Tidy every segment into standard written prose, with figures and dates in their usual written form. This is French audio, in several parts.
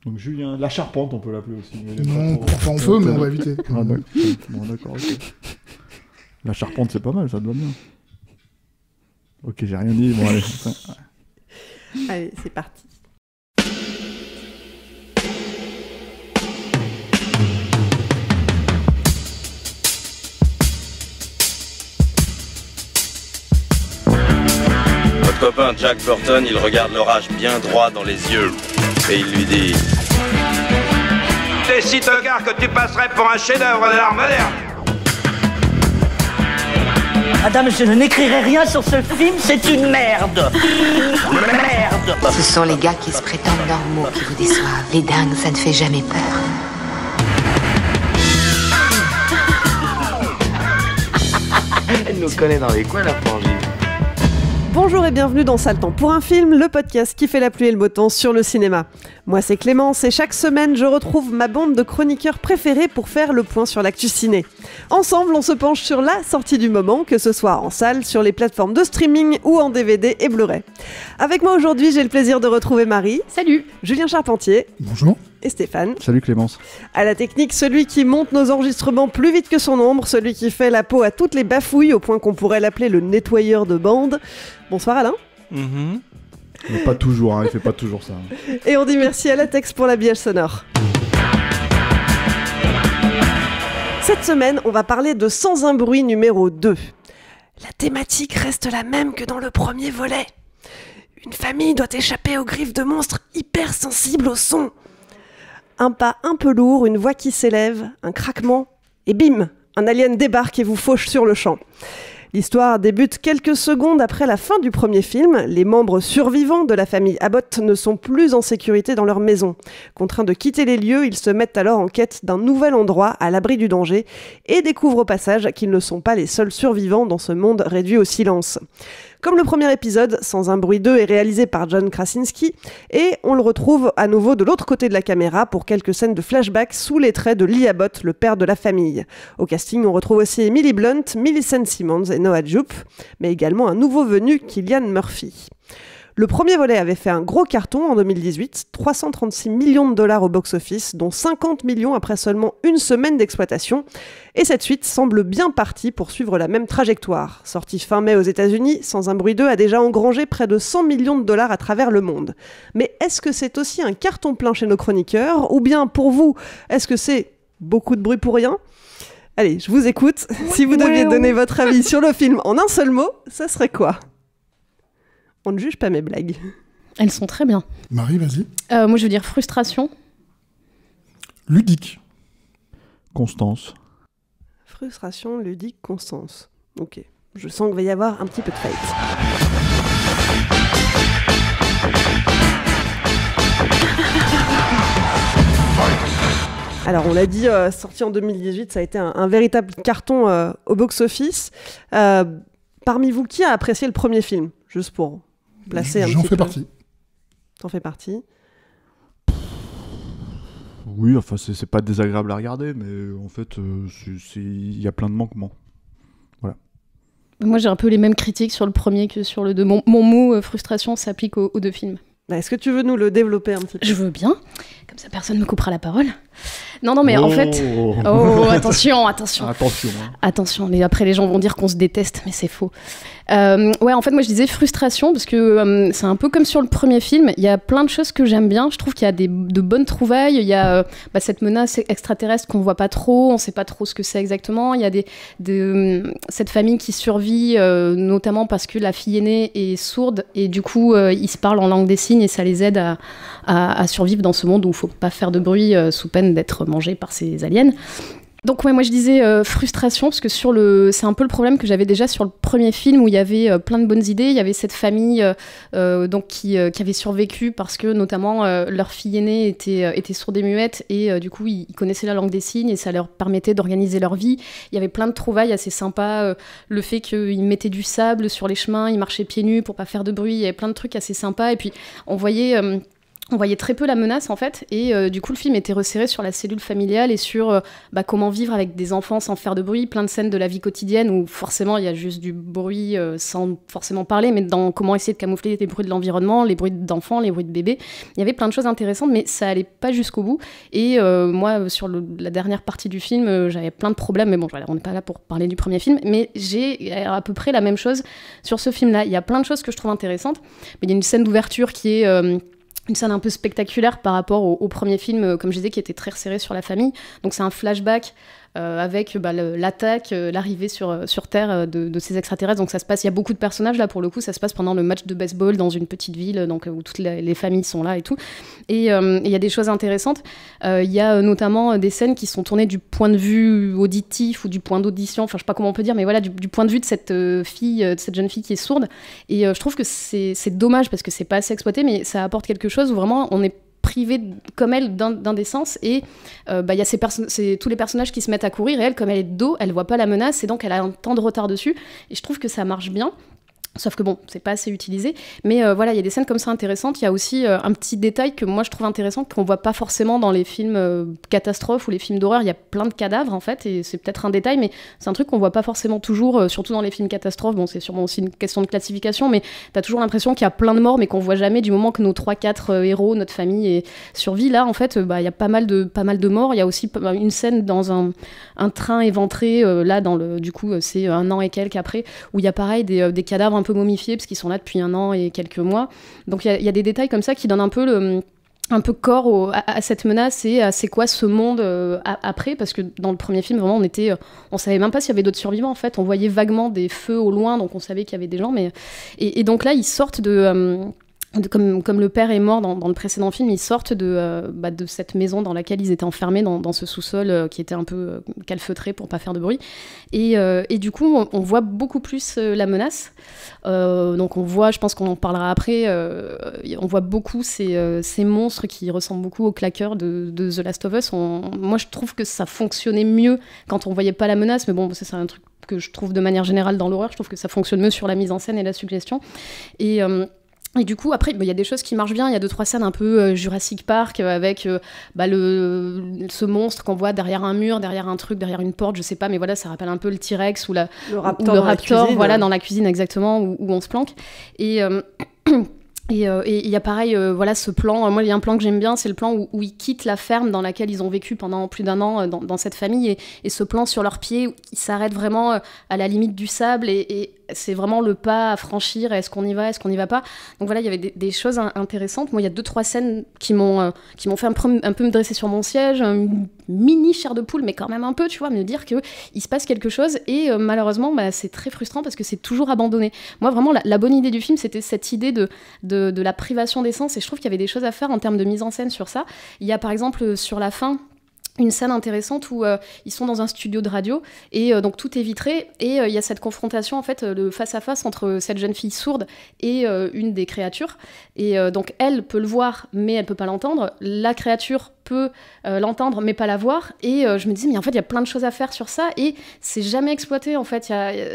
Donc Julien, la charpente, on peut l'appeler aussi. Non, enfin on peut, mais on va éviter. Ah, bon, d'accord, ok. La charpente, c'est pas mal, ça te va bien. Ok, j'ai rien dit. Bon, allez. Allez, c'est parti. Votre copain Jack Burton, il regarde l'orage bien droit dans les yeux et il lui dit: T'es si tocard que tu passerais pour un chef-d'œuvre de l'art moderne. Madame, je n'écrirai rien sur ce film, c'est une merde. Merde. Ce sont les gars qui se prétendent normaux qui vous déçoivent. Les dingues, ça ne fait jamais peur. Elle nous connaît dans les coins, la frangine. Bonjour et bienvenue dans Sale Temps pour un film, le podcast qui fait la pluie et le beau temps sur le cinéma. Moi c'est Clémence et chaque semaine je retrouve ma bande de chroniqueurs préférés pour faire le point sur l'actu ciné. Ensemble on se penche sur la sortie du moment, que ce soit en salle, sur les plateformes de streaming ou en DVD et Blu-ray. Avec moi aujourd'hui j'ai le plaisir de retrouver Marie. Salut. Julien Charpentier. Bonjour. Et Stéphane. Salut Clémence. À la technique, celui qui monte nos enregistrements plus vite que son ombre, celui qui fait la peau à toutes les bafouilles au point qu'on pourrait l'appeler le nettoyeur de bande. Bonsoir Alain. Mais pas toujours, hein, il fait pas toujours ça. Et on dit merci à Latex pour l'habillage sonore. Cette semaine, on va parler de Sans un bruit numéro 2. La thématique reste la même que dans le premier volet. Une famille doit échapper aux griffes de monstres hypersensibles au son. Un pas un peu lourd, une voix qui s'élève, un craquement, et bim, un alien débarque et vous fauche sur le champ. L'histoire débute quelques secondes après la fin du premier film. Les membres survivants de la famille Abbott ne sont plus en sécurité dans leur maison. Contraints de quitter les lieux, ils se mettent alors en quête d'un nouvel endroit à l'abri du danger et découvrent au passage qu'ils ne sont pas les seuls survivants dans ce monde réduit au silence. Comme le premier épisode, Sans un bruit 2 est réalisé par John Krasinski et on le retrouve à nouveau de l'autre côté de la caméra pour quelques scènes de flashback sous les traits de Lee Abbott, le père de la famille. Au casting, on retrouve aussi Emily Blunt, Millicent Simmons et Noah Jupe, mais également un nouveau venu, Cillian Murphy. Le premier volet avait fait un gros carton en 2018, 336 millions de dollars au box-office, dont 50 millions après seulement une semaine d'exploitation. Et cette suite semble bien partie pour suivre la même trajectoire. Sorti fin mai aux États-Unis, Sans un bruit 2 a déjà engrangé près de 100 millions de dollars à travers le monde. Mais est-ce que c'est aussi un carton plein chez nos chroniqueurs? Ou bien, pour vous, est-ce que c'est beaucoup de bruit pour rien? Allez, je vous écoute. Si vous deviez donner votre avis sur le film en un seul mot, ça serait quoi? On ne juge pas mes blagues. Elles sont très bien. Marie, vas-y. Moi, je veux dire frustration. Ludique. Constance. Frustration, ludique, Constance. Ok. Je sens qu'il va y avoir un petit peu de fight. Alors, on l'a dit, sorti en 2018, ça a été un véritable carton au box-office. Parmi vous, qui a apprécié le premier film? Juste pour placer un petit peu. J'en fais partie. T'en fais partie. Oui, enfin, c'est pas désagréable à regarder, mais en fait, il y a plein de manquements. Voilà. Moi, j'ai un peu les mêmes critiques sur le premier que sur le deux. Mon mot frustration s'applique aux deux films. Est-ce que tu veux nous le développer un petit peu? Je veux bien. Comme ça, personne ne me coupera la parole. Non, mais en fait... Oh, attention. Attention, mais après, les gens vont dire qu'on se déteste, mais c'est faux. Ouais, en fait, moi, je disais frustration, parce que c'est un peu comme sur le premier film. Il y a plein de choses que j'aime bien. Je trouve qu'il y a de bonnes trouvailles. Il y a cette menace extraterrestre qu'on voit pas trop. On sait pas trop ce que c'est exactement. Il y a cette famille qui survit, notamment parce que la fille aînée est sourde, et du coup, ils se parlent en langue des signes, et ça les aide à survivre dans ce monde où il faut pas faire de bruit sous peine d'être mangé par ces aliens. Donc ouais, moi je disais frustration, parce que c'est un peu le problème que j'avais déjà sur le premier film, où il y avait plein de bonnes idées. Il y avait cette famille qui avait survécu parce que notamment leur fille aînée était sourde et muette, et du coup ils connaissaient la langue des signes et ça leur permettait d'organiser leur vie. Il y avait plein de trouvailles assez sympas, le fait qu'ils mettaient du sable sur les chemins, ils marchaient pieds nus pour pas faire de bruit, il y avait plein de trucs assez sympas, et puis on voyait... on voyait très peu la menace en fait, et du coup le film était resserré sur la cellule familiale et sur comment vivre avec des enfants sans faire de bruit, plein de scènes de la vie quotidienne où forcément il y a juste du bruit sans forcément parler, mais dans comment essayer de camoufler les bruits de l'environnement, les bruits d'enfants, les bruits de bébés. Il y avait plein de choses intéressantes, mais ça allait pas jusqu'au bout. Et moi, sur la dernière partie du film, j'avais plein de problèmes, mais bon, on n'est pas là pour parler du premier film, mais j'ai à peu près la même chose sur ce film-là. Il y a plein de choses que je trouve intéressantes, mais il y a une scène d'ouverture qui est une scène un peu spectaculaire par rapport au premier film, comme je disais, qui était très resserré sur la famille. Donc c'est un flashback avec l'attaque, l'arrivée sur Terre de ces extraterrestres. Donc ça se passe, il y a beaucoup de personnages là pour le coup, ça se passe pendant le match de baseball dans une petite ville, donc où toutes les familles sont là et tout. Et il y a des choses intéressantes. Il y a notamment des scènes qui sont tournées du point de vue auditif ou du point d'audition, enfin je sais pas comment on peut dire, mais voilà, du point de vue de cette fille, de cette jeune fille qui est sourde. Et je trouve que c'est dommage parce que c'est pas assez exploité, mais ça apporte quelque chose où vraiment on est privée comme elle d'un des sens, et y a c'est tous les personnages qui se mettent à courir, et elle, comme elle est de dos, elle voit pas la menace, et donc elle a un temps de retard dessus, et je trouve que ça marche bien. Sauf que bon, c'est pas assez utilisé. Mais voilà, il y a des scènes comme ça intéressantes. Il y a aussi un petit détail que moi je trouve intéressant, qu'on voit pas forcément dans les films catastrophes ou les films d'horreur. Il y a plein de cadavres en fait, et c'est peut-être un détail, mais c'est un truc qu'on voit pas forcément toujours, surtout dans les films catastrophes. Bon, c'est sûrement aussi une question de classification, mais t'as toujours l'impression qu'il y a plein de morts, mais qu'on voit jamais du moment que nos 3-4 héros, notre famille survit. Là, en fait, il y a pas mal de morts. Il y a aussi une scène dans un train éventré, là, du coup, c'est 1 an et quelques après, où il y a pareil des cadavres un peu momifiés parce qu'ils sont là depuis 1 an et quelques mois. Donc il y a des détails comme ça qui donnent un peu corps à cette menace et à c'est quoi ce monde après, parce que dans le premier film vraiment on savait même pas s'il y avait d'autres survivants en fait, on voyait vaguement des feux au loin, donc on savait qu'il y avait des gens, mais et donc là ils sortent comme le père est mort dans le précédent film, ils sortent de cette maison dans laquelle ils étaient enfermés, dans ce sous-sol qui était un peu calfeutré pour pas faire de bruit. Et du coup, on voit beaucoup plus la menace. Donc on voit, je pense qu'on en parlera après, on voit beaucoup ces monstres qui ressemblent beaucoup aux claqueurs de The Last of Us. Moi, je trouve que ça fonctionnait mieux quand on voyait pas la menace, mais bon, c'est un truc que je trouve de manière générale dans l'horreur. Je trouve que ça fonctionne mieux sur la mise en scène et la suggestion. Et du coup, après, il y a des choses qui marchent bien. Il y a 2-3 scènes un peu Jurassic Park avec ce monstre qu'on voit derrière un mur, derrière un truc, derrière une porte, je sais pas, mais voilà, ça rappelle un peu le T-Rex ou le raptor, voilà, dans la cuisine exactement, où on se planque. Et il y a pareil, voilà, ce plan, moi il y a un plan que j'aime bien, c'est le plan où ils quittent la ferme dans laquelle ils ont vécu pendant plus d'1 an dans cette famille, et ce plan sur leurs pieds, ils s'arrêtent vraiment à la limite du sable, et c'est vraiment le pas à franchir, est-ce qu'on y va, est-ce qu'on n'y va pas. Donc voilà, il y avait des choses intéressantes. Moi, il y a 2-3 scènes qui m'ont fait un peu me dresser sur mon siège, une mini chair de poule, mais quand même un peu, tu vois, me dire qu'il se passe quelque chose, et malheureusement, c'est très frustrant parce que c'est toujours abandonné. Moi, vraiment, la bonne idée du film, c'était cette idée de la privation d'essence, et je trouve qu'il y avait des choses à faire en termes de mise en scène sur ça. Il y a par exemple, sur la fin, une scène intéressante où ils sont dans un studio de radio, et donc tout est vitré, et il y a cette confrontation en fait, le face à face entre cette jeune fille sourde et une des créatures, et donc elle peut le voir mais elle peut pas l'entendre, la créature peut l'entendre mais pas la voir, et je me disais mais en fait il y a plein de choses à faire sur ça, et c'est jamais exploité en fait,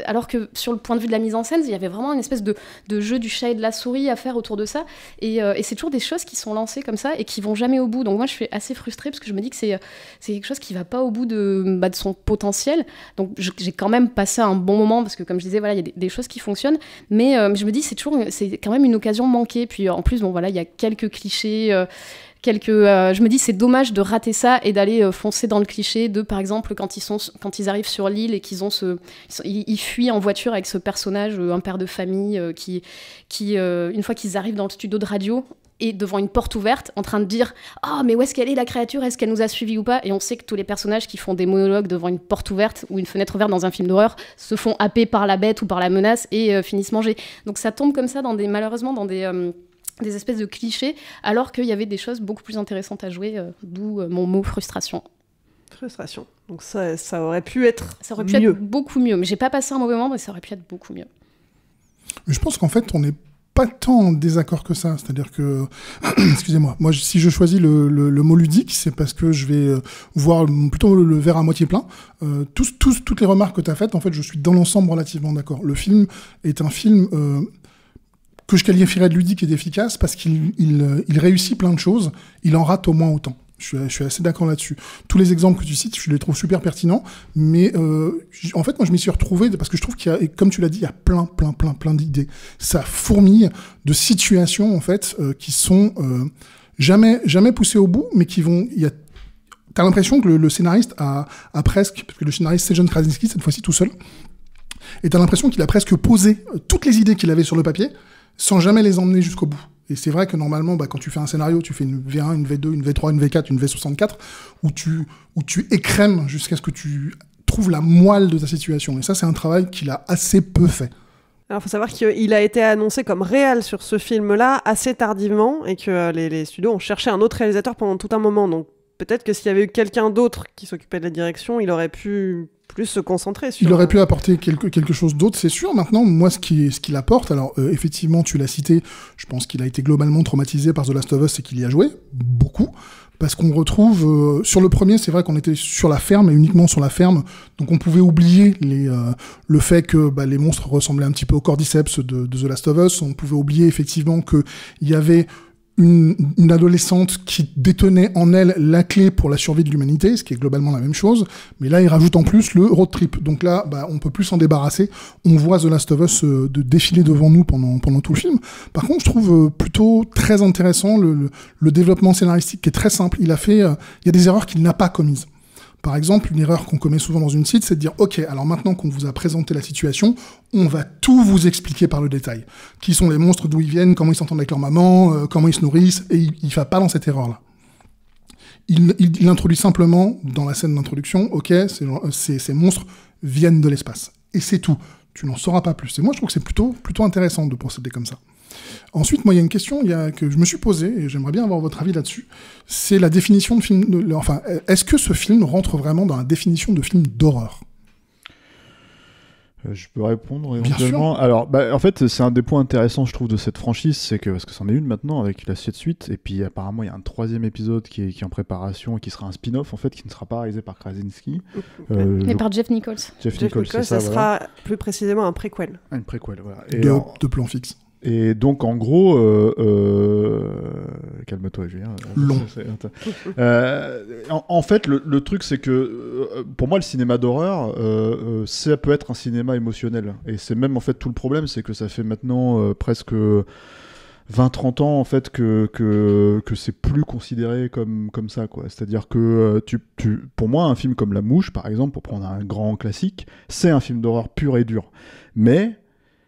alors que sur le point de vue de la mise en scène il y avait vraiment une espèce de jeu du chat et de la souris à faire autour de ça, et c'est toujours des choses qui sont lancées comme ça et qui vont jamais au bout. Donc moi je suis assez frustrée parce que je me dis que c'est quelque chose qui va pas au bout de son potentiel. Donc j'ai quand même passé un bon moment parce que comme je disais voilà, il y a des choses qui fonctionnent, mais je me dis c'est quand même une occasion manquée. Puis en plus bon voilà, il y a quelques clichés, je me dis c'est dommage de rater ça et d'aller foncer dans le cliché de par exemple quand ils arrivent sur l'île et qu'ils ont ils fuient en voiture avec ce personnage, un père de famille qui une fois qu'ils arrivent dans le studio de radio et devant une porte ouverte, en train de dire « Oh, mais où est-ce qu'elle est, la créature? Est-ce qu'elle nous a suivis ou pas ?» Et on sait que tous les personnages qui font des monologues devant une porte ouverte ou une fenêtre ouverte dans un film d'horreur se font happer par la bête ou par la menace et finissent mangés. Donc ça tombe comme ça, malheureusement, dans des espèces de clichés, alors qu'il y avait des choses beaucoup plus intéressantes à jouer, d'où mon mot frustration. Frustration. Donc ça aurait pu être mieux. Être beaucoup mieux. Mais j'ai pas passé un mauvais moment, mais ça aurait pu être beaucoup mieux. Mais je pense qu'en fait, on n'est pas tant en désaccord que ça. C'est-à-dire que, excusez-moi, moi, si je choisis le mot ludique, c'est parce que je vais voir plutôt le verre à moitié plein. Toutes les remarques que tu as faites, en fait, je suis dans l'ensemble relativement d'accord. Le film est un film que je qualifierais de ludique et d'efficace parce qu'il réussit plein de choses, il en rate au moins autant. Je suis assez d'accord là-dessus. Tous les exemples que tu cites, je les trouve super pertinents, mais en fait, moi, je m'y suis retrouvé parce que je trouve qu'il y a, et comme tu l'as dit, il y a plein d'idées. Ça fourmille de situations, en fait, qui sont jamais poussées au bout, mais qui vont... T'as l'impression que le scénariste a presque, parce que le scénariste c'est John Krasinski, cette fois-ci tout seul, et t'as l'impression qu'il a presque posé toutes les idées qu'il avait sur le papier, sans jamais les emmener jusqu'au bout. Et c'est vrai que normalement, quand tu fais un scénario, tu fais une V1, une V2, une V3, une V4, une V64, où tu écrèmes jusqu'à ce que tu trouves la moelle de ta situation. Et ça, c'est un travail qu'il a assez peu fait. Alors, il faut savoir qu'il a été annoncé comme réal sur ce film-là assez tardivement, et que les studios ont cherché un autre réalisateur pendant tout un moment. Donc, peut-être que s'il y avait eu quelqu'un d'autre qui s'occupait de la direction, il aurait pu plus se concentrer sur... Il aurait pu apporter quelque chose d'autre, c'est sûr. Maintenant, moi, ce qu'il apporte, alors effectivement, tu l'as cité, je pense qu'il a été globalement traumatisé par The Last of Us et qu'il y a joué, beaucoup, parce qu'on retrouve... sur le premier, c'est vrai qu'on était sur la ferme, et uniquement sur la ferme, donc on pouvait oublier le fait que les monstres ressemblaient un petit peu au cordyceps de The Last of Us, on pouvait oublier effectivement qu'il y avait... Une adolescente qui détenait en elle la clé pour la survie de l'humanité, ce qui est globalement la même chose, mais là il rajoute en plus le road trip. Donc là, on peut plus s'en débarrasser. On voit The Last of Us de défiler devant nous pendant tout le film. Par contre, je trouve plutôt très intéressant le développement scénaristique qui est très simple. Il y a des erreurs qu'il n'a pas commises. Par exemple, une erreur qu'on commet souvent dans une site, c'est de dire « Ok, alors maintenant qu'on vous a présenté la situation, on va tout vous expliquer par le détail. Qui sont les monstres, d'où ils viennent, comment ils s'entendent avec leur maman, comment ils se nourrissent, et il ne va pas dans cette erreur-là. » Il introduit simplement, dans la scène d'introduction, « Ok, ces monstres viennent de l'espace. » Et c'est tout. Tu n'en sauras pas plus. Et moi, je trouve que c'est plutôt intéressant de procéder comme ça. Ensuite, moi, il y a une question que je me suis posée, et j'aimerais bien avoir votre avis là-dessus, c'est la définition de film... est-ce que ce film rentre vraiment dans la définition de film d'horreur ? Je peux répondre éventuellement. Alors, en fait, c'est un des points intéressants, je trouve, de cette franchise, c'est que, parce que c'en est une maintenant avec la suite, et puis apparemment, il y a un 3e épisode qui est en préparation et qui sera un spin-off, en fait, qui ne sera pas réalisé par Krasinski. Mais par Jeff Nichols. Jeff Nichols, ça sera plus précisément un préquel. Une préquel, voilà. Et de plan fixe. Et donc, en gros, calme-toi, Julien. Long. En fait, le truc, c'est que pour moi, le cinéma d'horreur, ça peut être un cinéma émotionnel. Et c'est même, en fait, tout le problème, c'est que ça fait maintenant presque 20-30 ans, en fait, que c'est plus considéré comme ça, quoi. C'est-à-dire que, pour moi, un film comme La Mouche, par exemple, pour prendre un grand classique, c'est un film d'horreur pur et dur. Mais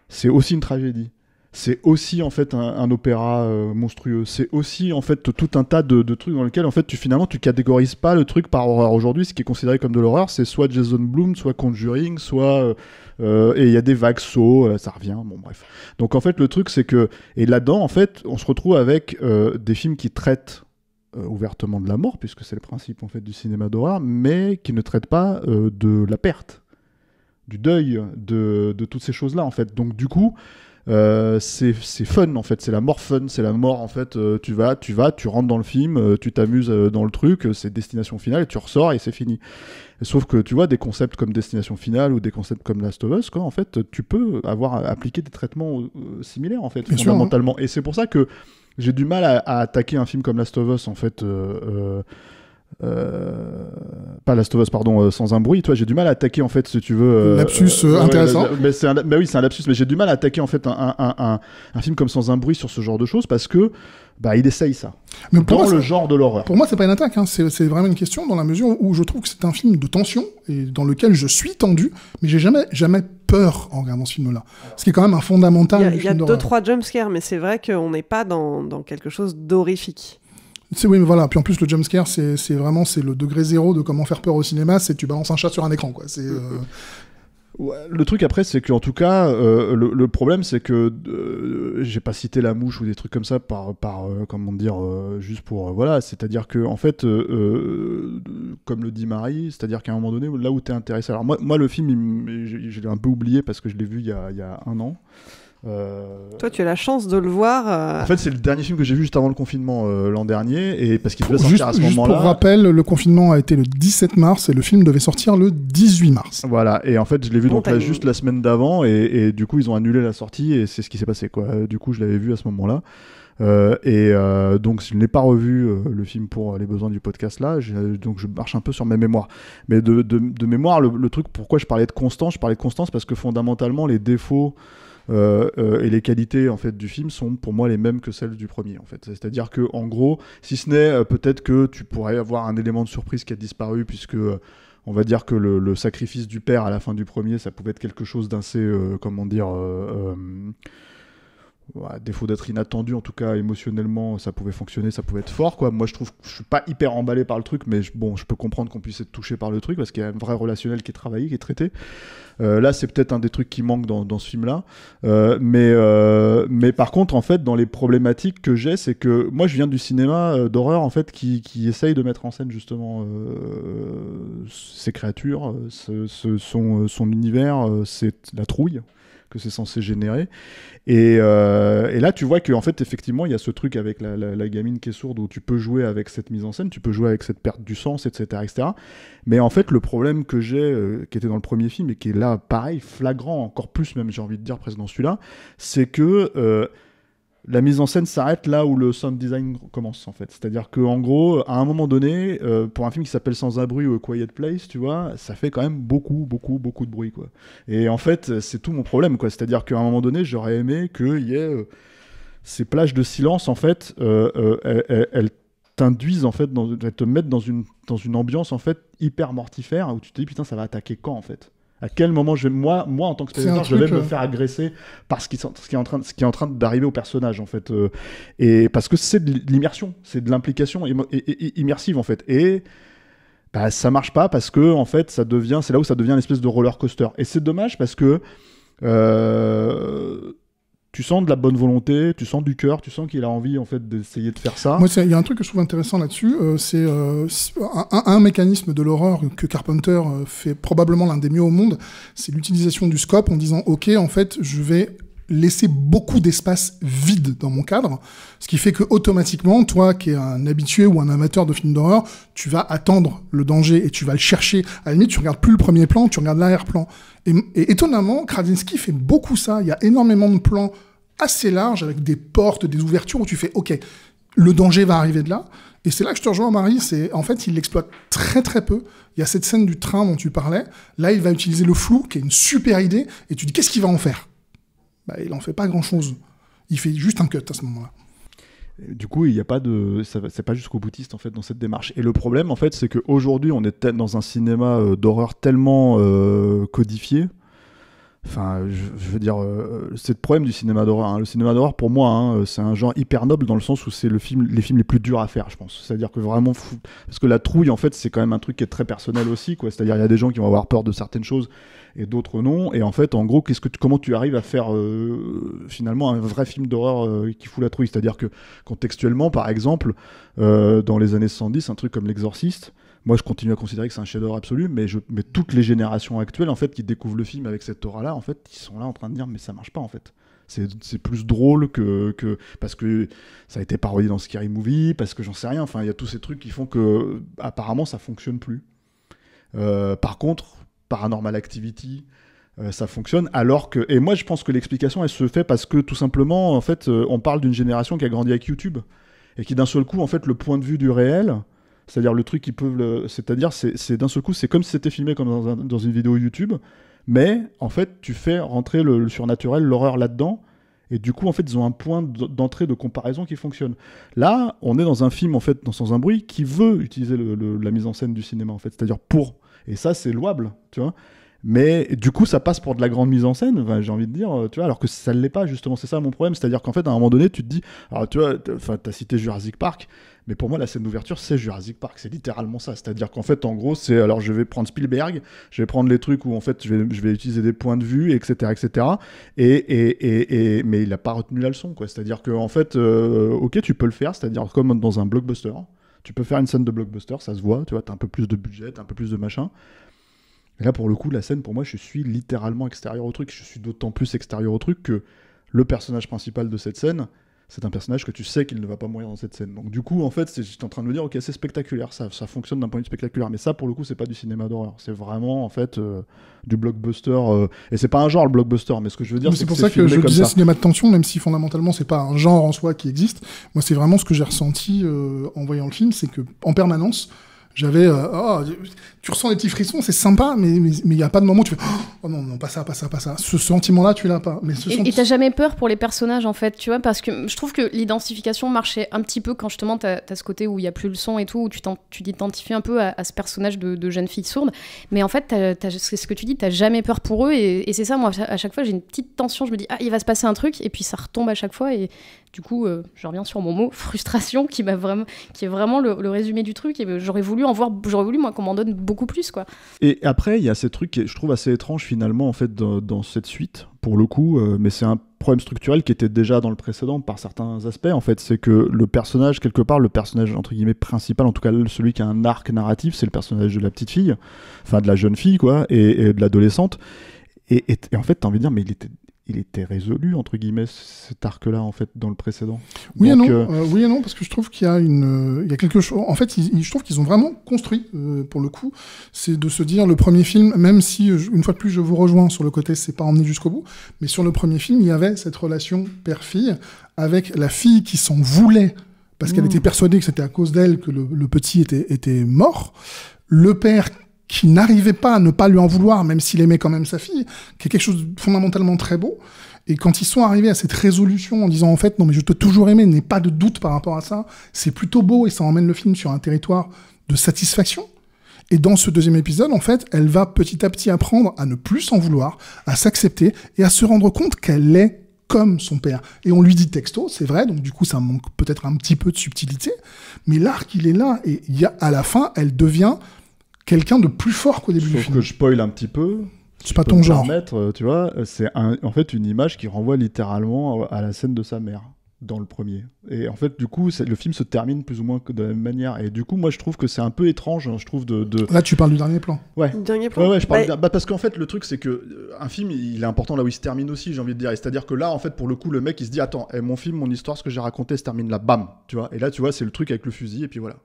c'est aussi une tragédie. C'est aussi en fait un opéra monstrueux. C'est aussi en fait tout un tas de trucs dans lesquels en fait tu catégorises pas le truc par horreur. Aujourd'hui, ce qui est considéré comme de l'horreur, c'est soit Jason Blum, soit Conjuring, soit et il y a des vagues sauts, ça revient. Bon bref. Donc en fait le truc c'est que et là-dedans en fait on se retrouve avec des films qui traitent ouvertement de la mort puisque c'est le principe en fait du cinéma d'horreur, mais qui ne traitent pas de la perte, du deuil, de toutes ces choses-là en fait. Donc du coup c'est fun en fait, c'est la mort fun, c'est la mort en fait, tu rentres dans le film, tu t'amuses dans le truc, c'est destination finale et tu ressors et c'est fini. Sauf que tu vois des concepts comme destination finale ou des concepts comme Last of Us, quoi, en fait tu peux avoir appliqué des traitements similaires en fait, fondamentalement. Et c'est pour ça que j'ai du mal à attaquer un film comme Last of Us en fait. Pas Last of Us, pardon, Sans un bruit. Toi, j'ai du mal à attaquer en fait, si tu veux. Lapsus intéressant. Mais oui, c'est un lapsus, mais j'ai du mal à attaquer en fait un film comme Sans un bruit sur ce genre de choses parce que il essaye ça. Mais dans le genre de l'horreur. Pour moi, c'est pas une attaque, hein. C'est vraiment une question dans la mesure où je trouve que c'est un film de tension et dans lequel je suis tendu, mais j'ai jamais peur en regardant ce film-là. Ce qui est quand même un fondamental. Il y a 2-3 jumpscares, mais c'est vrai qu'on n'est pas dans quelque chose d'horrifique. Oui, mais voilà. Puis en plus, le jumpscare, c'est vraiment le degré zéro de comment faire peur au cinéma, c'est tu balances un chat sur un écran, quoi. Ouais, le truc après, c'est qu'en tout cas, le problème, c'est que j'ai pas cité La Mouche ou des trucs comme ça comment dire, juste pour voilà. C'est-à-dire que en fait, comme le dit Marie, c'est-à-dire qu'à un moment donné, là où t'es intéressé. Alors moi, le film, je l'ai un peu oublié parce que je l'ai vu il y a 1 an. Toi, tu as la chance de le voir. En fait, c'est le dernier film que j'ai vu juste avant le confinement l'an dernier, et parce qu'il devait sortir à ce moment-là. Pour rappel, le confinement a été le 17 mars et le film devait sortir le 18 mars. Voilà, et en fait, je l'ai vu donc là, juste la semaine d'avant, et du coup, ils ont annulé la sortie, et c'est ce qui s'est passé, quoi. Du coup, je l'avais vu à ce moment-là. Donc je n'ai pas revu le film pour les besoins du podcast là, donc je marche un peu sur mes mémoires, mais de mémoire, le truc, pourquoi je parlais de constance parce que fondamentalement les défauts et les qualités en fait du film sont pour moi les mêmes que celles du premier en fait. C'est-à-dire que en gros, si ce n'est peut-être que tu pourrais avoir un élément de surprise qui a disparu, puisque on va dire que le sacrifice du père à la fin du premier, ça pouvait être quelque chose d'assez à défaut d'être inattendu, en tout cas émotionnellement ça pouvait fonctionner, ça pouvait être fort, quoi. Moi je trouve que je suis pas hyper emballé par le truc, mais je peux comprendre qu'on puisse être touché par le truc parce qu'il y a un vrai relationnel qui est travaillé, qui est traité. Là c'est peut-être un des trucs qui manque dans ce film là, mais par contre en fait dans les problématiques que j'ai, c'est que moi je viens du cinéma d'horreur en fait qui essaye de mettre en scène justement ces créatures, son univers, c'est la trouille que c'est censé générer, et là tu vois qu'en fait effectivement il y a ce truc avec la gamine qui est sourde où tu peux jouer avec cette mise en scène, tu peux jouer avec cette perte du sens, etc. Mais en fait le problème que j'ai, qui était dans le premier film et qui est là pareil, flagrant, encore plus même j'ai envie de dire presque dans celui-là, c'est que la mise en scène s'arrête là où le sound design commence en fait. C'est-à-dire qu'en gros, à un moment donné, pour un film qui s'appelle Sans un bruit ou A Quiet Place, tu vois, ça fait quand même beaucoup de bruit, quoi. Et en fait, c'est tout mon problème, quoi. C'est-à-dire qu'à un moment donné, j'aurais aimé qu'il y ait ces plages de silence, en fait, elles t'induisent, en fait, elles te mettent dans une ambiance, en fait, hyper mortifère, où tu te dis, putain, ça va attaquer quand, en fait ? À quel moment moi en tant que spectateur, je vais me faire agresser par ce qui est en train d'arriver au personnage en fait, et parce que c'est de l'immersion, c'est de l'implication immersive en fait, et bah, ça marche pas parce que en fait c'est là où ça devient une espèce de roller coaster, et c'est dommage parce que tu sens de la bonne volonté, tu sens du cœur, tu sens qu'il a envie en fait d'essayer de faire ça. Moi, il y a un truc que je trouve intéressant là-dessus, c'est un mécanisme de l'horreur que Carpenter fait probablement l'un des mieux au monde, c'est l'utilisation du scope en disant ok, en fait, je vais laisser beaucoup d'espace vide dans mon cadre, ce qui fait que automatiquement, toi qui es un habitué ou un amateur de films d'horreur, tu vas attendre le danger et tu vas le chercher. À la limite, tu regardes plus le premier plan, tu regardes l'arrière-plan. Et étonnamment, Krasinski fait beaucoup ça. Il y a énormément de plans assez larges avec des portes, des ouvertures où tu fais ok, le danger va arriver de là. Et c'est là que je te rejoins, Marie, c'est en fait il l'exploite très très peu. Il y a cette scène du train dont tu parlais. Là, il va utiliser le flou, qui est une super idée, et tu dis qu'est-ce qu'il va en faire ? Bah, il en fait pas grand-chose. Il fait juste un cut à ce moment-là. Du coup, il y a pas c'est pas jusqu'au boutiste en fait dans cette démarche. Et le problème en fait, c'est qu'aujourd'hui, on est dans un cinéma d'horreur tellement codifié. Enfin, je veux dire, c'est le problème du cinéma d'horreur. Hein. Le cinéma d'horreur, pour moi, c'est un genre hyper noble dans le sens où c'est les films les plus durs à faire, je pense. C'est-à-dire que vraiment, parce que la trouille, en fait, c'est quand même un truc qui est très personnel aussi, quoi. C'est-à-dire, il y a des gens qui vont avoir peur de certaines choses et d'autres non. Et en fait, en gros, comment tu arrives à faire finalement un vrai film d'horreur qui fout la trouille ? C'est-à-dire que contextuellement, par exemple, dans les années 70, un truc comme L'Exorciste. Moi, je continue à considérer que c'est un chef-d'œuvre absolu, mais toutes les générations actuelles, en fait, qui découvrent le film avec cette aura-là, en fait, ils sont là en train de dire, mais ça marche pas, en fait. C'est plus drôle que parce que ça a été parodié dans Scary Movie, parce que j'en sais rien. Enfin, il y a tous ces trucs qui font que, apparemment, ça fonctionne plus. Par contre, Paranormal Activity, ça fonctionne, alors que... Et moi, je pense que l'explication, elle se fait parce que, tout simplement, en fait, on parle d'une génération qui a grandi avec YouTube, et qui, d'un seul coup, en fait, le point de vue du réel... C'est-à-dire le truc qu'ils peuvent... C'est-à-dire, c'est d'un seul coup, c'est comme si c'était filmé comme dans une vidéo YouTube, mais en fait, tu fais rentrer le surnaturel, l'horreur là-dedans, et du coup, en fait, ils ont un point d'entrée de comparaison qui fonctionne. Là, on est dans un film, en fait, dans Sans un bruit, qui veut utiliser la mise en scène du cinéma, en fait, c'est-à-dire pour... Et ça, c'est louable, tu vois. Mais du coup, ça passe pour de la grande mise en scène, j'ai envie de dire, tu vois, alors que ça ne l'est pas, justement. C'est ça mon problème. C'est-à-dire qu'en fait, à un moment donné, tu te dis... Alors, tu vois, t'as cité Jurassic Park, mais pour moi, la scène d'ouverture, c'est Jurassic Park. C'est littéralement ça. C'est-à-dire qu'en fait, en gros, c'est... Alors, je vais prendre Spielberg, je vais prendre les trucs où, en fait, je vais utiliser des points de vue, etc., etc. Mais il n'a pas retenu la leçon, quoi. C'est-à-dire qu'en fait, ok, tu peux le faire, c'est-à-dire comme dans un blockbuster. Tu peux faire une scène de blockbuster, ça se voit, tu vois, t'as un peu plus de budget, t'as un peu plus de machin. Et là, pour le coup, la scène, pour moi, je suis littéralement extérieur au truc. Je suis d'autant plus extérieur au truc que le personnage principal de cette scène, c'est un personnage que tu sais qu'il ne va pas mourir dans cette scène. Donc du coup, en fait, j'étais en train de me dire, ok, c'est spectaculaire, ça fonctionne d'un point de vue spectaculaire, mais ça, pour le coup, c'est pas du cinéma d'horreur, c'est vraiment, en fait, du blockbuster, et c'est pas un genre, le blockbuster, mais ce que je veux dire, c'est pour ça que je disais cinéma de tension, même si fondamentalement, c'est pas un genre en soi qui existe. Moi, c'est vraiment ce que j'ai ressenti en voyant le film, c'est que en permanence, j'avais tu ressens des petits frissons, c'est sympa, mais il y a pas de moment où tu fais oh non, pas ça. Ce sentiment-là, tu l'as pas. Mais et t'as jamais peur pour les personnages, en fait, tu vois, parce que je trouve que l'identification marchait un petit peu quand justement t'as ce côté où il y a plus le son et tout, où tu t'identifies un peu à ce personnage de jeune fille sourde. Mais en fait, c'est ce que tu dis, t'as jamais peur pour eux, et c'est ça, moi, à chaque fois, j'ai une petite tension, je me dis il va se passer un truc, et puis ça retombe à chaque fois, et du coup, je reviens sur mon mot frustration, qui est vraiment le résumé du truc, et j'aurais voulu moi qu'on m'en donne beaucoup plus, quoi. Et après, il y a ces trucs que je trouve assez étranges finalement en fait dans cette suite pour le coup, mais c'est un problème structurel qui était déjà dans le précédent par certains aspects en fait, c'est que le personnage quelque part, le personnage entre guillemets principal, en tout cas celui qui a un arc narratif, c'est le personnage de la petite fille, enfin de la jeune fille quoi, et de l'adolescente, et en fait t'as envie de dire mais il était résolu entre guillemets cet arc-là en fait dans le précédent. Oui et non, parce que je trouve qu'il y a quelque chose. En fait, je trouve qu'ils ont vraiment construit pour le coup. C'est de se dire le premier film, même si une fois de plus je vous rejoins sur le côté c'est pas emmené jusqu'au bout, mais sur le premier film il y avait cette relation père-fille avec la fille qui s'en voulait parce qu'elle était persuadée que c'était à cause d'elle que le petit était mort. Le père qui n'arrivait pas à ne pas lui en vouloir, même s'il aimait quand même sa fille, qui est quelque chose de fondamentalement très beau. Et quand ils sont arrivés à cette résolution en disant en fait, non mais je t'ai toujours aimé, n'aie pas de doute par rapport à ça, c'est plutôt beau et ça emmène le film sur un territoire de satisfaction. Et dans ce deuxième épisode, en fait, elle va petit à petit apprendre à ne plus s'en vouloir, à s'accepter et à se rendre compte qu'elle est comme son père. Et on lui dit texto, c'est vrai, donc du coup ça manque peut-être un petit peu de subtilité, mais l'arc il est là, et à la fin, elle devient quelqu'un de plus fort qu'au début du film. Sauf que je spoil un petit peu. C'est pas ton genre. Tu vois, c'est en fait une image qui renvoie littéralement à la scène de sa mère dans le premier. Et en fait, du coup, le film se termine plus ou moins de la même manière. Et du coup, moi, je trouve que c'est un peu étrange. Je trouve Là, tu parles du dernier plan. Ouais. Du dernier plan. Ouais, je parle. Parce qu'en fait, le truc, c'est que un film, il est important là où il se termine aussi. J'ai envie de dire. Et c'est-à-dire que là, en fait, pour le coup, le mec, il se dit, attends, mon film, mon histoire, ce que j'ai raconté, se termine là, bam. Tu vois. Et là, tu vois, c'est le truc avec le fusil. Et puis voilà.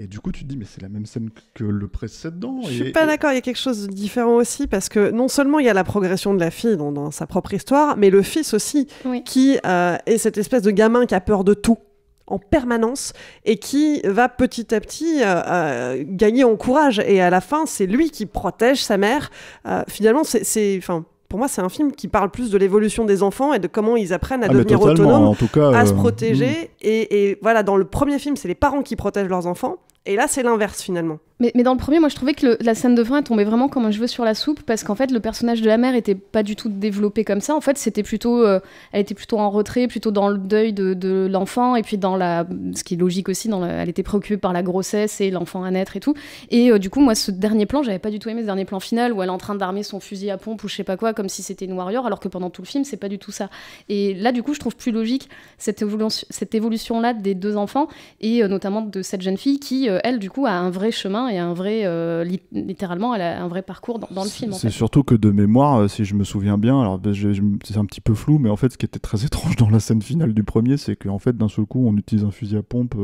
Et du coup, tu te dis, mais c'est la même scène que le précédent. Je suis pas d'accord, il y a quelque chose de différent aussi, parce que non seulement il y a la progression de la fille dans sa propre histoire, mais le fils aussi, qui est cette espèce de gamin qui a peur de tout, en permanence, et qui va petit à petit gagner en courage. Et à la fin, c'est lui qui protège sa mère. Finalement, pour moi, c'est un film qui parle plus de l'évolution des enfants et de comment ils apprennent à devenir autonomes, en tout cas, à se protéger. Et voilà, dans le premier film, c'est les parents qui protègent leurs enfants. Et là, c'est l'inverse, finalement. Mais dans le premier, moi, je trouvais que la scène de fin, elle tombait vraiment comme un cheveu sur la soupe, parce qu'en fait, le personnage de la mère était pas du tout développé comme ça. En fait, c'était plutôt... elle était plutôt en retrait, plutôt dans le deuil de l'enfant, et puis ce qui est logique aussi, elle était préoccupée par la grossesse et l'enfant à naître et tout. Et du coup, moi, ce dernier plan, j'avais pas du tout aimé ce dernier plan final, où elle est en train d'armer son fusil à pompe ou je sais pas quoi, comme si c'était une warrior, alors que pendant tout le film, c'est pas du tout ça. Et là, du coup, je trouve plus logique cette évolution-là des deux enfants, et notamment de cette jeune fille qui, elle, du coup, a un vrai chemin et un vrai... littéralement, elle a un vrai parcours dans le film. C'est surtout que de mémoire, si je me souviens bien, alors c'est un petit peu flou, mais en fait, ce qui était très étrange dans la scène finale du premier, c'est qu'en fait, d'un seul coup, on utilise un fusil à pompe...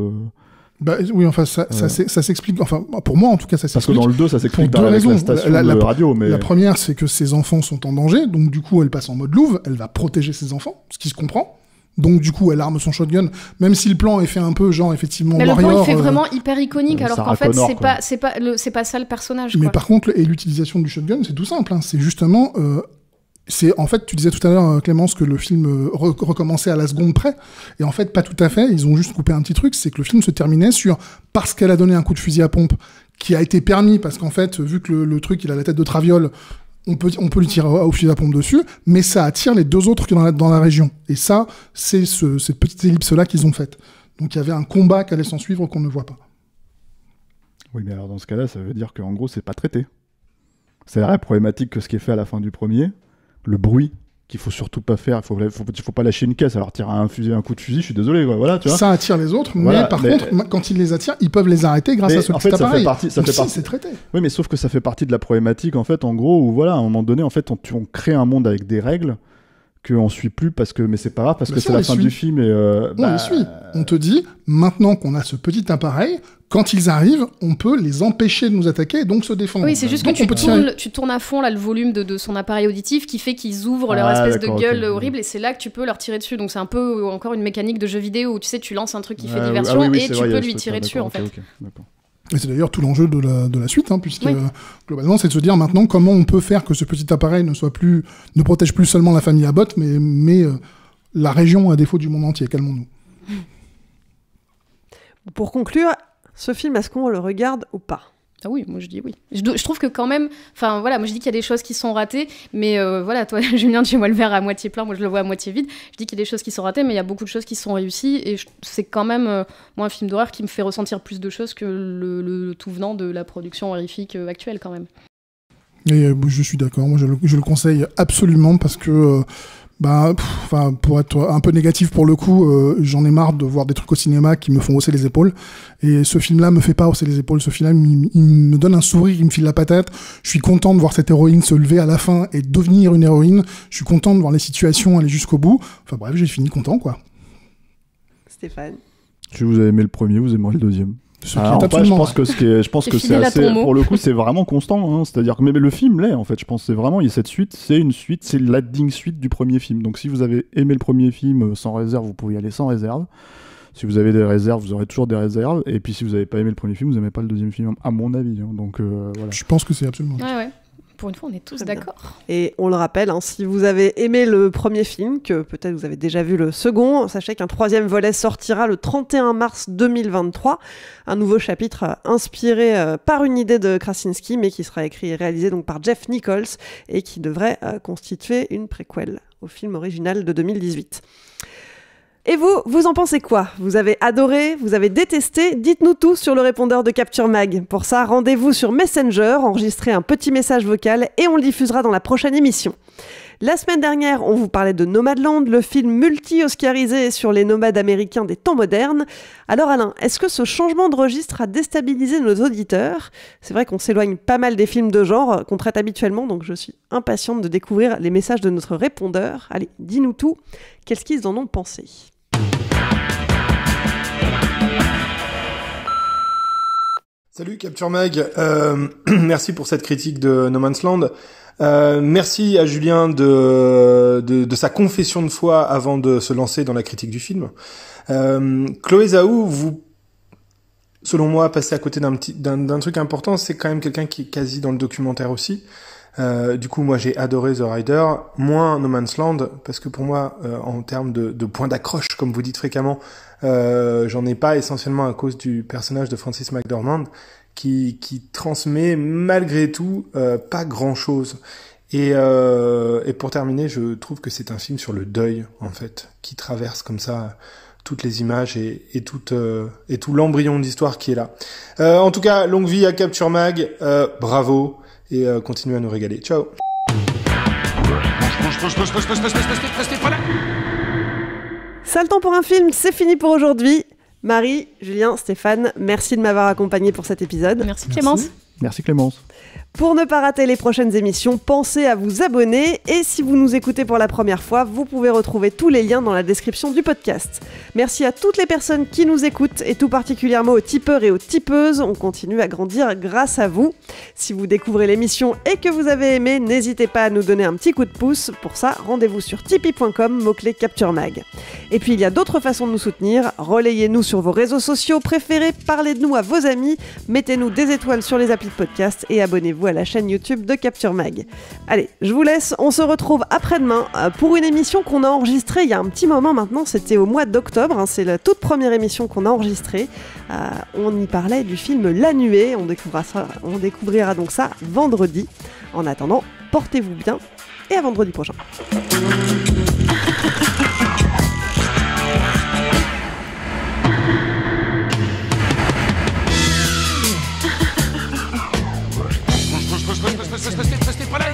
oui, enfin, ça s'explique. Enfin, pour moi, en tout cas, ça s'explique. Parce que dans le 2, ça s'explique avec la station de radio. Mais... La première, c'est que ses enfants sont en danger, donc du coup, elle passe en mode louve, elle va protéger ses enfants, ce qui se comprend. Donc du coup, elle arme son shotgun, même si le plan est fait un peu genre effectivement mais warrior. Le plan il fait vraiment hyper iconique, alors qu'en fait c'est pas ça le personnage. Mais quoi. Par contre, et l'utilisation du shotgun, c'est tout simple. Hein. C'est justement, c'est en fait, tu disais tout à l'heure Clémence que le film recommençait à la seconde près, et en fait pas tout à fait. Ils ont juste coupé un petit truc, c'est que le film se terminait sur parce qu'elle a donné un coup de fusil à pompe qui a été permis parce qu'en fait, vu que le truc il a la tête de traviole. On peut lui tirer au fusil à pompe dessus, mais ça attire les deux autres qui sont dans la région. Et ça, c'est cette petite ellipse-là qu'ils ont faite. Donc il y avait un combat qui allait s'en suivre qu'on ne voit pas. Oui, mais alors dans ce cas-là, ça veut dire qu'en gros, c'est pas traité. C'est la vraie problématique que ce qui est fait à la fin du premier, le bruit qu'il faut surtout pas faire, il faut pas lâcher une caisse, alors tirer un coup de fusil, je suis désolé, voilà, tu vois. Ça attire les autres, voilà, mais par contre, quand ils les attirent, ils peuvent les arrêter grâce à ce petit appareil. Ça fait partie, c'est traité. Oui, mais sauf que ça fait partie de la problématique, en fait, en gros, où voilà, à un moment donné, en fait, on crée un monde avec des règles qu'on suit plus mais c'est pas grave parce que c'est la fin du film et on les suit. On te dit maintenant qu'on a ce petit appareil, quand ils arrivent, on peut les empêcher de nous attaquer et donc se défendre. Oui, c'est juste que tu tournes à fond là le volume de son appareil auditif qui fait qu'ils ouvrent leur espèce de gueule horrible et c'est là que tu peux leur tirer dessus. Donc c'est un peu encore une mécanique de jeu vidéo où tu sais tu lances un truc qui fait diversion et tu peux lui tirer dessus en fait. D'accord. Et c'est d'ailleurs tout l'enjeu de la suite, puisque globalement, c'est de se dire maintenant comment on peut faire que ce petit appareil ne protège plus seulement la famille Abbott, mais la région à défaut du monde entier. Calmons-nous. Pour conclure, ce film, est-ce qu'on le regarde ou pas ? Ah oui, moi je dis oui. Je trouve que quand même, enfin voilà, moi je dis qu'il y a des choses qui sont ratées, mais voilà, toi Julien, tu vois le verre à moitié plein, moi je le vois à moitié vide. Je dis qu'il y a des choses qui sont ratées, mais il y a beaucoup de choses qui sont réussies, et c'est quand même, moi, un film d'horreur qui me fait ressentir plus de choses que le tout venant de la production horrifique actuelle quand même. Et je suis d'accord, moi je le conseille absolument parce que... pour être un peu négatif pour le coup, j'en ai marre de voir des trucs au cinéma qui me font hausser les épaules. Et ce film-là me fait pas hausser les épaules. Ce film-là, il me donne un sourire, il me file la patate. Je suis content de voir cette héroïne se lever à la fin et devenir une héroïne. Je suis content de voir les situations aller jusqu'au bout. Enfin bref, j'ai fini content, quoi. Stéphane. Si vous avez aimé le premier, vous aimerez le deuxième. Je pense que c'est assez, pour le coup, c'est vraiment constant, c'est-à-dire que mais le film l'est en fait. Je pense que c'est vraiment, il y a cette suite, c'est une suite, c'est la digne suite du premier film. Donc si vous avez aimé le premier film sans réserve, vous pouvez y aller sans réserve. Si vous avez des réserves, vous aurez toujours des réserves. Et puis si vous n'avez pas aimé le premier film, vous n'aimez pas le deuxième film, à mon avis. Donc voilà. Je pense que c'est absolument. Ouais. Pour une fois, on est tous d'accord. Et on le rappelle, si vous avez aimé le premier film, que peut-être vous avez déjà vu le second, sachez qu'un troisième volet sortira le 31 mars 2023. Un nouveau chapitre inspiré par une idée de Krasinski, mais qui sera écrit et réalisé donc par Jeff Nichols et qui devrait constituer une préquelle au film original de 2018. Et vous en pensez quoi ? Vous avez adoré ? Vous avez détesté ? Dites-nous tout sur le répondeur de Capture Mag. Pour ça, rendez-vous sur Messenger, enregistrez un petit message vocal et on le diffusera dans la prochaine émission. La semaine dernière, on vous parlait de Nomadland, le film multi-oscarisé sur les nomades américains des temps modernes. Alors Alain, est-ce que ce changement de registre a déstabilisé nos auditeurs ? C'est vrai qu'on s'éloigne pas mal des films de genre qu'on traite habituellement, donc je suis impatiente de découvrir les messages de notre répondeur. Allez, dis-nous tout, qu'est-ce qu'ils en ont pensé ? Salut Capture Mag, merci pour cette critique de No Man's Land. Merci à Julien de sa confession de foi avant de se lancer dans la critique du film. Chloé Zhao, vous, selon moi, passez à côté d'un truc important, c'est quand même quelqu'un qui est quasi dans le documentaire aussi. Du coup, moi, j'ai adoré The Rider, moins No Man's Land, parce que pour moi, en termes de points d'accroche, comme vous dites fréquemment, j'en ai pas essentiellement à cause du personnage de Frances McDormand, qui transmet malgré tout pas grand-chose. Et pour terminer, je trouve que c'est un film sur le deuil, en fait, qui traverse comme ça toutes les images et tout l'embryon d'histoire qui est là. En tout cas, longue vie à Capture Mag, bravo, et continuez à nous régaler. Ciao. Sale temps pour un film, c'est fini pour aujourd'hui. Marie, Julien, Stéphane, merci de m'avoir accompagné pour cet épisode. Merci Clémence. Merci Clémence. Pour ne pas rater les prochaines émissions, pensez à vous abonner et si vous nous écoutez pour la première fois, vous pouvez retrouver tous les liens dans la description du podcast. Merci à toutes les personnes qui nous écoutent et tout particulièrement aux tipeurs et aux tipeuses. On continue à grandir grâce à vous. Si vous découvrez l'émission et que vous avez aimé, n'hésitez pas à nous donner un petit coup de pouce. Pour ça, rendez-vous sur tipeee.com, mot-clé Capture Mag. Et puis il y a d'autres façons de nous soutenir. Relayez-nous sur vos réseaux sociaux préférés, parlez de nous à vos amis, mettez-nous des étoiles sur les applis de podcast et abonnez-vous à la chaîne YouTube de Capture Mag. Allez, je vous laisse, on se retrouve après-demain pour une émission qu'on a enregistrée il y a un petit moment maintenant, c'était au mois d'octobre, c'est la toute première émission qu'on a enregistrée. On y parlait du film La Nuée, on découvrira donc ça vendredi. En attendant, portez-vous bien et à vendredi prochain. Restez pas là,